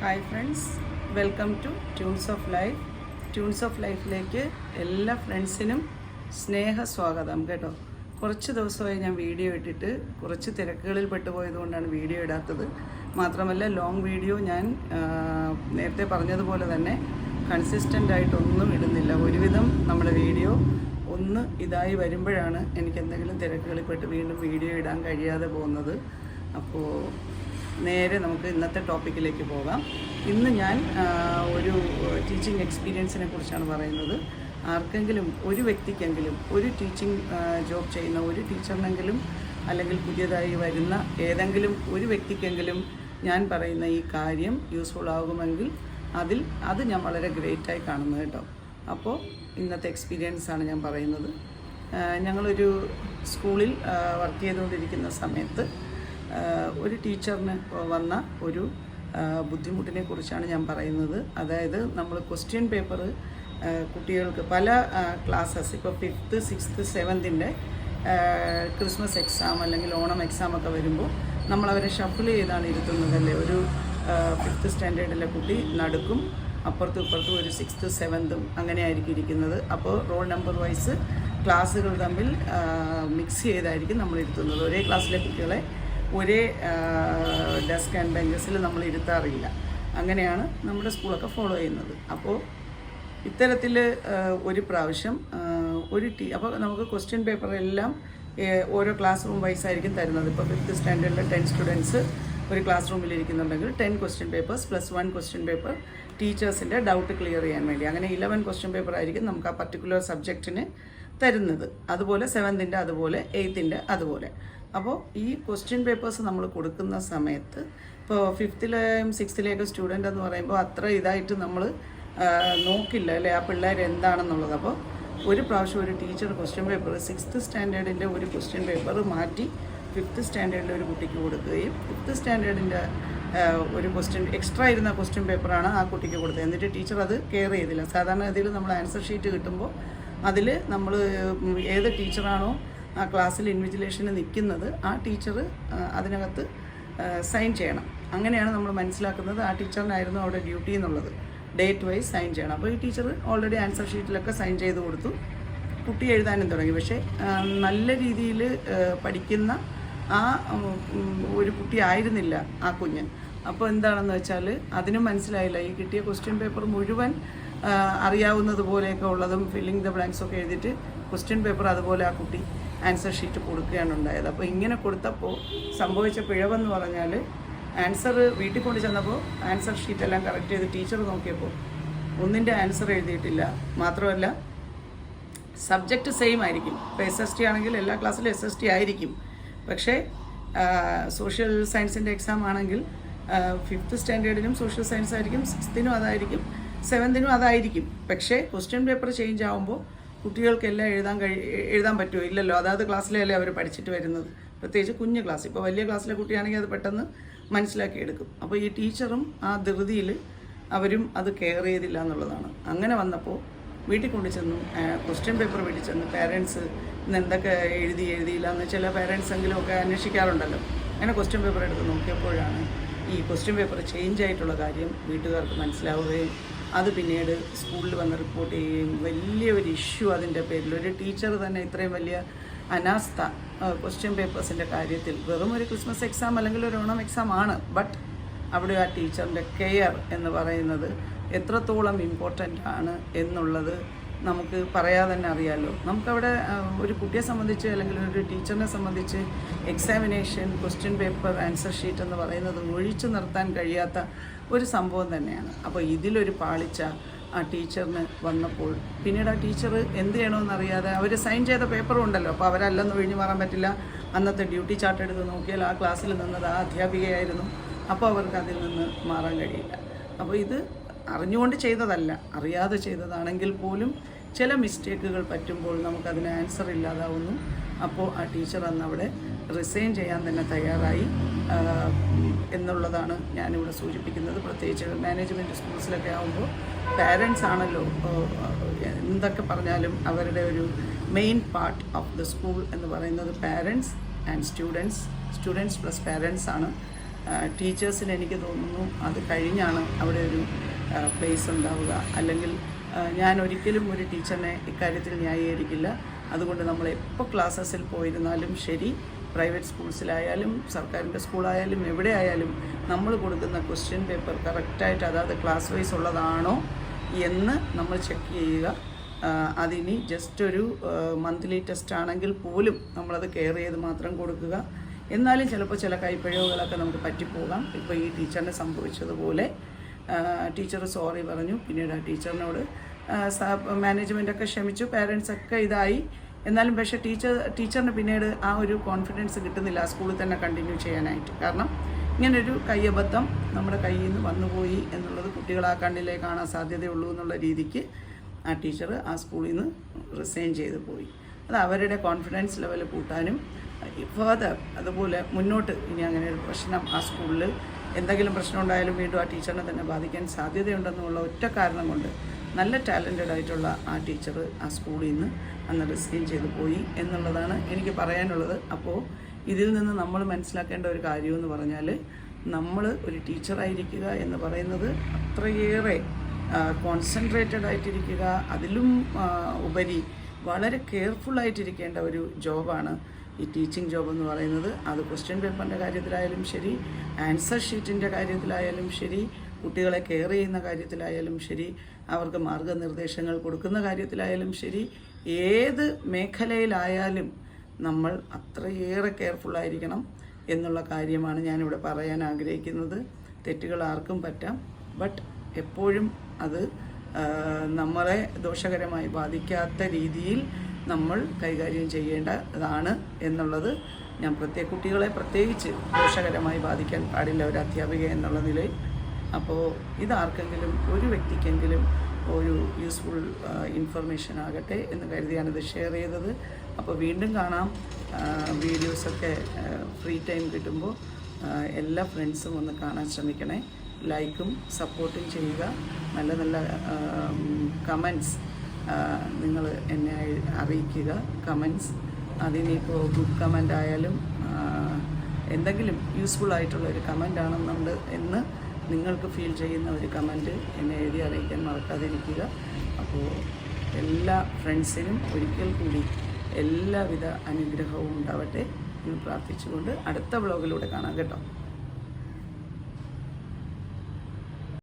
Hi friends, welcome to tunes of life. Tunes of ലൈഫിലേക്ക് എല്ലാ ഫ്രണ്ട്സിനും സ്നേഹസ്വാഗതം കേട്ടോ. കുറച്ച് ദിവസമായി ഞാൻ വീഡിയോ ഇട്ടിട്ട് കുറച്ച് തിരക്കുകളിൽ പെട്ടുപോയതുകൊണ്ടാണ് വീഡിയോ ഇടാത്തത്. മാത്രമല്ല ലോങ് വീഡിയോ ഞാൻ നേരത്തെ പറഞ്ഞതുപോലെ തന്നെ കൺസിസ്റ്റൻ്റ് ആയിട്ടൊന്നും ഇടുന്നില്ല. ഒരുവിധം നമ്മുടെ വീഡിയോ ഒന്ന് ഇതായി വരുമ്പോഴാണ് എനിക്ക് എന്തെങ്കിലും തിരക്കുകളിൽ പെട്ട് വീണ്ടും വീഡിയോ ഇടാൻ കഴിയാതെ പോകുന്നത്. അപ്പോൾ നേരെ നമുക്ക് ഇന്നത്തെ ടോപ്പിക്കിലേക്ക് പോകാം. ഇന്ന് ഞാൻ ഒരു ടീച്ചിങ് എക്സ്പീരിയൻസിനെ കുറിച്ചാണ് പറയുന്നത്. ആർക്കെങ്കിലും ഒരു വ്യക്തിക്കെങ്കിലും ഒരു ടീച്ചിങ് ജോബ് ചെയ്യുന്ന ഒരു ടീച്ചറിനെങ്കിലും അല്ലെങ്കിൽ പുതിയതായി വരുന്ന ഏതെങ്കിലും ഒരു വ്യക്തിക്കെങ്കിലും ഞാൻ പറയുന്ന ഈ കാര്യം യൂസ്ഫുൾ ആകുമെങ്കിൽ അത് ഞാൻ വളരെ ഗ്രേറ്റായി കാണുന്നു കേട്ടോ. അപ്പോൾ ഇന്നത്തെ എക്സ്പീരിയൻസാണ് ഞാൻ പറയുന്നത്. ഞങ്ങളൊരു സ്കൂളിൽ വർക്ക് ചെയ്തുകൊണ്ടിരിക്കുന്ന സമയത്ത് ഒരു ടീച്ചറിന് വന്ന ഒരു ബുദ്ധിമുട്ടിനെ കുറിച്ചാണ് ഞാൻ പറയുന്നത്. അതായത് നമ്മൾ ക്വസ്റ്റ്യൻ പേപ്പർ കുട്ടികൾക്ക് പല ക്ലാസ്സസ്, ഇപ്പോൾ 5th 6th 7th Christmas exam അല്ലെങ്കിൽ ഓണം എക്സാമൊക്കെ വരുമ്പോൾ നമ്മളവരെ ഷഫിൾ ചെയ്താണ് ഇരുത്തുന്നതല്ലേ. ഒരു 5th സ്റ്റാൻഡേർഡിലെ കുട്ടി നടുക്കും, അപ്പുറത്തും ഇപ്പുറത്തും ഒരു 6th 7th അങ്ങനെയായിരിക്കും ഇരിക്കുന്നത്. അപ്പോൾ റോൾ നമ്പർ വൈസ് ക്ലാസ്സുകൾ തമ്മിൽ മിക്സ് ചെയ്തായിരിക്കും നമ്മൾ ഇരുത്തുന്നത്. ഒരേ ക്ലാസ്സിലെ കുട്ടികളെ ഒരേ ഡെസ്ക് ആൻഡ് ബെഞ്ചസിൽ നമ്മൾ ഇരുത്താറില്ല. അങ്ങനെയാണ് നമ്മുടെ സ്കൂളൊക്കെ ഫോളോ ചെയ്യുന്നത്. അപ്പോൾ ഇത്തരത്തിൽ ഒരു പ്രാവശ്യം അപ്പോൾ നമുക്ക് ക്വസ്റ്റ്യൻ പേപ്പറെല്ലാം ഓരോ ക്ലാസ് റൂം വൈസായിരിക്കും തരുന്നത്. ഇപ്പോൾ 5th സ്റ്റാൻഡേർഡിൽ 10 സ്റ്റുഡൻസ് ഒരു ക്ലാസ് റൂമിൽ ഇരിക്കുന്നുണ്ടെങ്കിൽ 10 question papers plus 1 question paper ടീച്ചേഴ്സിൻ്റെ ഡൗട്ട് ക്ലിയർ ചെയ്യാൻ വേണ്ടി. അങ്ങനെ 11 ക്വസ്റ്റ്യൻ പേപ്പർ ആയിരിക്കും നമുക്ക് ആ പർട്ടിക്കുലർ സബ്ജക്റ്റിന് തരുന്നത്. അതുപോലെ 7th അതുപോലെ 8th അതുപോലെ. അപ്പോൾ ഈ ക്വസ്റ്റ്യൻ പേപ്പേഴ്സ് നമ്മൾ കൊടുക്കുന്ന സമയത്ത് ഇപ്പോൾ 5th 6th സ്റ്റുഡൻ്റ് എന്ന് പറയുമ്പോൾ അത്ര ഇതായിട്ട് നമ്മൾ നോക്കില്ല അല്ലേ ആ പിള്ളേർ എന്താണെന്നുള്ളത്. അപ്പോൾ ഒരു പ്രാവശ്യം ഒരു ടീച്ചർ ക്വസ്റ്റ്യൻ പേപ്പർ 6th സ്റ്റാൻഡേർഡിൻ്റെ ഒരു ക്വസ്റ്റ്യൻ പേപ്പർ മാറ്റി 5th സ്റ്റാൻഡേർഡിലെ ഒരു കുട്ടിക്ക് കൊടുക്കുകയും 5th സ്റ്റാൻഡേർഡിൻ്റെ ഒരു ക്വസ്റ്റ്യൻ എക്സ്ട്രാ ഇരുന്ന ക്വസ്റ്റ്യൻ പേപ്പറാണ് ആ കുട്ടിക്ക് കൊടുത്തത്. എന്നിട്ട് ടീച്ചർ അത് കെയർ ചെയ്തില്ല. സാധാരണ ഇതിൽ നമ്മൾ ആൻസർ ഷീറ്റ് കിട്ടുമ്പോൾ അതിൽ നമ്മൾ ഏത് ടീച്ചറാണോ ആ ക്ലാസ്സിൽ ഇൻവിജിലേഷന് നിൽക്കുന്നത് ആ ടീച്ചർ അതിനകത്ത് സൈൻ ചെയ്യണം. അങ്ങനെയാണ് നമ്മൾ മനസ്സിലാക്കുന്നത് ആ ടീച്ചറിനായിരുന്നു അവിടെ ഡ്യൂട്ടി എന്നുള്ളത്. ഡേറ്റ് വൈസ് സൈൻ ചെയ്യണം. അപ്പോൾ ഈ ടീച്ചർ ഓൾറെഡി ആൻസർ ഷീറ്റിലൊക്കെ സൈൻ ചെയ്ത് കൊടുത്തു. കുട്ടി എഴുതാനും തുടങ്ങി. പക്ഷേ നല്ല രീതിയിൽ പഠിക്കുന്ന ആ ഒരു കുട്ടി ആയിരുന്നില്ല ആ കുഞ്ഞ്. അപ്പോൾ എന്താണെന്ന് വെച്ചാൽ അതിനും മനസ്സിലായില്ല. ഈ കിട്ടിയ ക്വസ്റ്റ്യൻ പേപ്പർ മുഴുവൻ അറിയാവുന്നത് പോലെയൊക്കെ ഉള്ളതും ഫില്ലിങ് ദ ബ്ലാങ്ക്സൊക്കെ എഴുതിയിട്ട് ക്വസ്റ്റ്യൻ പേപ്പർ അതുപോലെ ആ കുട്ടി ആൻസർ ഷീറ്റ് കൊടുക്കുകയാണ് ഉണ്ടായത്. അപ്പോൾ ഇങ്ങനെ കൊടുത്തപ്പോൾ സംഭവിച്ച പിഴവെന്ന് പറഞ്ഞാൽ ആൻസർ വീട്ടിൽ കൊണ്ട് ചെന്നപ്പോൾ ആൻസർ ഷീറ്റെല്ലാം കറക്റ്റ് ചെയ്ത് ടീച്ചർ നോക്കിയപ്പോൾ ഒന്നിൻ്റെ ആൻസർ എഴുതിയിട്ടില്ല. മാത്രമല്ല സബ്ജക്റ്റ് സെയിം ആയിരിക്കും. ഇപ്പോൾ SST ആണെങ്കിൽ എല്ലാ ക്ലാസ്സിലും SST ആയിരിക്കും. പക്ഷേ സോഷ്യൽ സയൻസിൻ്റെ എക്സാം ആണെങ്കിൽ 5th സ്റ്റാൻഡേർഡിനും സോഷ്യൽ സയൻസ് ആയിരിക്കും, 6th അതായിരിക്കും, 7th അതായിരിക്കും. പക്ഷേ ക്വസ്റ്റ്യൻ പേപ്പർ ചേഞ്ച് ആകുമ്പോൾ കുട്ടികൾക്കെല്ലാം എഴുതാൻ പറ്റുമോ? ഇല്ലല്ലോ. അതായത് ക്ലാസ്സിലല്ലേ അവർ പഠിച്ചിട്ട് വരുന്നത്. പ്രത്യേകിച്ച് കുഞ്ഞു ക്ലാസ്. ഇപ്പോൾ വലിയ ക്ലാസ്സിലെ കുട്ടിയാണെങ്കിൽ അത് പെട്ടെന്ന് മനസ്സിലാക്കിയെടുക്കും. അപ്പോൾ ഈ ടീച്ചറും ആ ധൃതിയിൽ അവരും അത് കെയർ ചെയ്തില്ല എന്നുള്ളതാണ്. അങ്ങനെ വന്നപ്പോൾ വീട്ടിൽ കൊണ്ട് ചെന്നു ക്വസ്റ്റ്യൻ പേപ്പർ വീട്ടിൽ ചെന്ന് പാരൻസ് ഇന്ന് എന്തൊക്കെ എഴുതിയില്ല എന്ന് ചില പാരൻസ് എങ്കിലും ഒക്കെ അന്വേഷിക്കാറുണ്ടല്ലോ. അങ്ങനെ ക്വസ്റ്റ്യൻ പേപ്പർ എടുത്ത് നോക്കിയപ്പോഴാണ് ഈ ക്വസ്റ്റ്യൻ പേപ്പർ ചേഞ്ച് ആയിട്ടുള്ള കാര്യം വീട്ടുകാർക്ക് മനസ്സിലാവുകയും അത് പിന്നീട് സ്കൂളിൽ വന്ന് റിപ്പോർട്ട് ചെയ്യുകയും വലിയൊരു ഇഷ്യൂ അതിൻ്റെ പേരിൽ. ഒരു ടീച്ചർ തന്നെ ഇത്രയും വലിയ അനാസ്ഥ ക്വസ്റ്റ്യൻ പേപ്പേഴ്സിൻ്റെ കാര്യത്തിൽ. വെറും ഒരു ക്രിസ്മസ് എക്സാം അല്ലെങ്കിൽ ഒരു ഓണം എക്സാം ആണ്, ബട്ട് അവിടെ ആ ടീച്ചറിൻ്റെ കെയർ എന്ന് പറയുന്നത് എത്രത്തോളം ഇമ്പോർട്ടൻ്റ് ആണ് എന്നുള്ളത് നമുക്ക് പറയാതെ തന്നെ അറിയാമല്ലോ. നമുക്കവിടെ ഒരു കുട്ടിയെ സംബന്ധിച്ച് അല്ലെങ്കിൽ ഒരു ടീച്ചറിനെ സംബന്ധിച്ച് examination question paper answer sheet എന്ന് പറയുന്നത് ഒഴിച്ചു നിർത്താൻ കഴിയാത്ത ഒരു സംഭവം തന്നെയാണ്. അപ്പോൾ ഇതിലൊരു പാളിച്ച ആ ടീച്ചറിന് വന്നപ്പോൾ പിന്നീട് ആ ടീച്ചർ എന്ത് ചെയ്യണമെന്നറിയാതെ അവർ സൈൻ ചെയ്ത പേപ്പറും ഉണ്ടല്ലോ. അപ്പോൾ അവരല്ലെന്ന് ഒഴിഞ്ഞു മാറാൻ പറ്റില്ല. അന്നത്തെ ഡ്യൂട്ടി ചാർട്ട് എടുത്ത് നോക്കിയാൽ ആ ക്ലാസ്സിൽ നിന്നത് ആ അധ്യാപികയായിരുന്നു. അപ്പോൾ അവർക്ക് അതിൽ നിന്ന് മാറാൻ കഴിയില്ല. അപ്പോൾ ഇത് അറിഞ്ഞുകൊണ്ട് ചെയ്തതല്ല, അറിയാതെ ചെയ്തതാണെങ്കിൽ പോലും ചില മിസ്റ്റേക്കുകൾ പറ്റുമ്പോൾ നമുക്കതിന് ആൻസർ ഇല്ലാതാവുന്നു. അപ്പോൾ ആ ടീച്ചർ അന്ന് അവിടെ റിസൈൻ ചെയ്യാൻ തന്നെ തയ്യാറായി എന്നുള്ളതാണ് ഞാനിവിടെ സൂചിപ്പിക്കുന്നത്. പ്രത്യേകിച്ച് മാനേജ്മെൻറ്റ് സ്കൂൾസിലൊക്കെ ആകുമ്പോൾ പാരൻസ് ആണല്ലോ എന്തൊക്കെ പറഞ്ഞാലും അവരുടെ ഒരു main part of the school എന്ന് പറയുന്നത് parents and students plus parents ആണ്. ടീച്ചേഴ്സിന് എനിക്ക് തോന്നുന്നു അത് കഴിഞ്ഞാണ് അവിടെ ഒരു പ്ലേസ് ഉണ്ടാവുക. അല്ലെങ്കിൽ ഞാൻ ഒരിക്കലും ഒരു ടീച്ചറിനെ ഇക്കാര്യത്തിൽ ന്യായീകരിക്കില്ല. അതുകൊണ്ട് നമ്മൾ എപ്പോൾ ക്ലാസ്സസിൽ പോയിരുന്നാലും ശരി, പ്രൈവറ്റ് സ്കൂൾസിലായാലും സർക്കാരിൻ്റെ സ്കൂളായാലും എവിടെ ആയാലും നമ്മൾ കൊടുക്കുന്ന ക്വസ്റ്റ്യൻ പേപ്പർ കറക്റ്റായിട്ട് അതായത് ക്ലാസ് വൈസ് ഉള്ളതാണോ എന്ന് നമ്മൾ ചെക്ക് ചെയ്യുക. അതിനി ജസ്റ്റ് ഒരു മന്ത്ലി ടെസ്റ്റ് ആണെങ്കിൽ പോലും നമ്മളത് കെയർ ചെയ്ത് മാത്രം കൊടുക്കുക. എന്നാലും ചിലപ്പോൾ ചില കൈപ്പിഴവുകളൊക്കെ നമുക്ക് പറ്റിപ്പോകാം. ഇപ്പോൾ ഈ ടീച്ചറിന് സംഭവിച്ചതുപോലെ ടീച്ചർ സോറി പറഞ്ഞു. പിന്നീട് ആ ടീച്ചറിനോട് മാനേജ്മെൻറ്റൊക്കെ ക്ഷമിച്ചു, പാരൻസൊക്കെ ഇതായി. എന്നാലും പക്ഷേ ടീച്ചറിന് പിന്നീട് ആ ഒരു കോൺഫിഡൻസ് കിട്ടുന്നില്ല ആ സ്കൂളിൽ തന്നെ കണ്ടിന്യൂ ചെയ്യാനായിട്ട്. കാരണം ഇങ്ങനൊരു കയ്യബദ്ധം നമ്മുടെ കയ്യിൽ നിന്ന് വന്നുപോയി എന്നുള്ളത് കുട്ടികൾ ആ കണ്ണിലേ കാണാൻ സാധ്യതയുള്ളൂ എന്നുള്ള രീതിക്ക് ആ ടീച്ചർ ആ സ്കൂളിൽ നിന്ന് റിസൈൻ ചെയ്ത് പോയി. അത് അവരുടെ കോൺഫിഡൻസ് ലെവൽ കൂട്ടാനും ഫർദർ അതുപോലെ മുന്നോട്ട് ഇനി അങ്ങനെ ഒരു പ്രശ്നം ആ സ്കൂളിൽ എന്തെങ്കിലും പ്രശ്നം ഉണ്ടായാലും വീണ്ടും ആ ടീച്ചറിനെ തന്നെ ബാധിക്കാൻ സാധ്യതയുണ്ടെന്നുള്ള ഒറ്റ കാരണം കൊണ്ട് നല്ല ടാലൻറ്റഡ് ആയിട്ടുള്ള ആ ടീച്ചർ ആ സ്കൂളിൽ നിന്ന് അന്ന് റിസൈൻ ചെയ്ത് പോയി എന്നുള്ളതാണ് എനിക്ക് പറയാനുള്ളത്. അപ്പോൾ ഇതിൽ നിന്ന് നമ്മൾ മനസ്സിലാക്കേണ്ട ഒരു കാര്യമെന്ന് പറഞ്ഞാൽ, നമ്മൾ ഒരു ടീച്ചറായിരിക്കുക എന്ന് പറയുന്നത് അത്രയേറെ കോൺസെൻട്രേറ്റഡ് ആയിട്ടിരിക്കുക, അതിലും ഉപരി വളരെ കെയർഫുള്ളായിട്ടിരിക്കേണ്ട ഒരു ജോബാണ് ഈ ടീച്ചിങ് ജോബ് എന്ന് പറയുന്നത്. അത് ക്വസ്റ്റ്യൻ പേപ്പറിൻ്റെ കാര്യത്തിലായാലും ശരി, ആൻസർ ഷീറ്റിൻ്റെ കാര്യത്തിലായാലും ശരി, കുട്ടികളെ കെയർ ചെയ്യുന്ന കാര്യത്തിലായാലും ശരി, അവർക്ക് മാർഗനിർദ്ദേശങ്ങൾ കൊടുക്കുന്ന കാര്യത്തിലായാലും ശരി, ഏത് മേഖലയിലായാലും നമ്മൾ അത്രയേറെ കെയർഫുള്ളായിരിക്കണം എന്നുള്ള കാര്യമാണ് ഞാനിവിടെ പറയാൻ ആഗ്രഹിക്കുന്നത്. തെറ്റുകൾ ആർക്കും പറ്റാം, ബട്ട് എപ്പോഴും അത് നമ്മളെ ദോഷകരമായി ബാധിക്കാത്ത രീതിയിൽ നമ്മൾ കൈകാര്യം ചെയ്യേണ്ടതാണ് എന്നുള്ളത് ഞാൻ കുട്ടികളെ പ്രത്യേകിച്ച് ദോഷകരമായി ബാധിക്കാൻ പാടില്ല ഒരു അധ്യാപിക എന്നുള്ള നിലയിൽ. അപ്പോൾ ഇതാർക്കെങ്കിലും ഒരു വ്യക്തിക്കെങ്കിലും ഒരു യൂസ്ഫുൾ ഇൻഫർമേഷൻ ആകട്ടെ എന്ന് കരുതിയാണിത് ഷെയർ ചെയ്തത്. അപ്പോൾ വീണ്ടും കാണാം. വീഡിയോസൊക്കെ ഫ്രീ ടൈം കിട്ടുമ്പോൾ എല്ലാ ഫ്രണ്ട്സും ഒന്ന് കാണാൻ ശ്രമിക്കണേ. ലൈക്കും സപ്പോർട്ടും ചെയ്യുക. നല്ല നല്ല കമൻറ്റ്സ് നിങ്ങൾ എന്നെ അറിയിക്കുക. കമൻറ്റ്സ് അതിനിപ്പോൾ ഗുഡ് കമൻ്റ് ആയാലും എന്തെങ്കിലും യൂസ്ഫുൾ ആയിട്ടുള്ള ഒരു കമൻ്റ് ആണെന്നുണ്ട് എന്ന് നിങ്ങൾക്ക് ഫീൽ ചെയ്യുന്ന ഒരു കമൻറ്റ് എന്നെ എഴുതി അറിയിക്കാൻ മറക്കാതിരിക്കുക. അപ്പോൾ എല്ലാ ഫ്രണ്ട്സിനും ഒരിക്കൽ കൂടി എല്ലാവിധ അനുഗ്രഹവും ഉണ്ടാവട്ടെ എന്ന് പ്രാർത്ഥിച്ചുകൊണ്ട് അടുത്ത വ്ളോഗിലൂടെ കാണാം കേട്ടോ.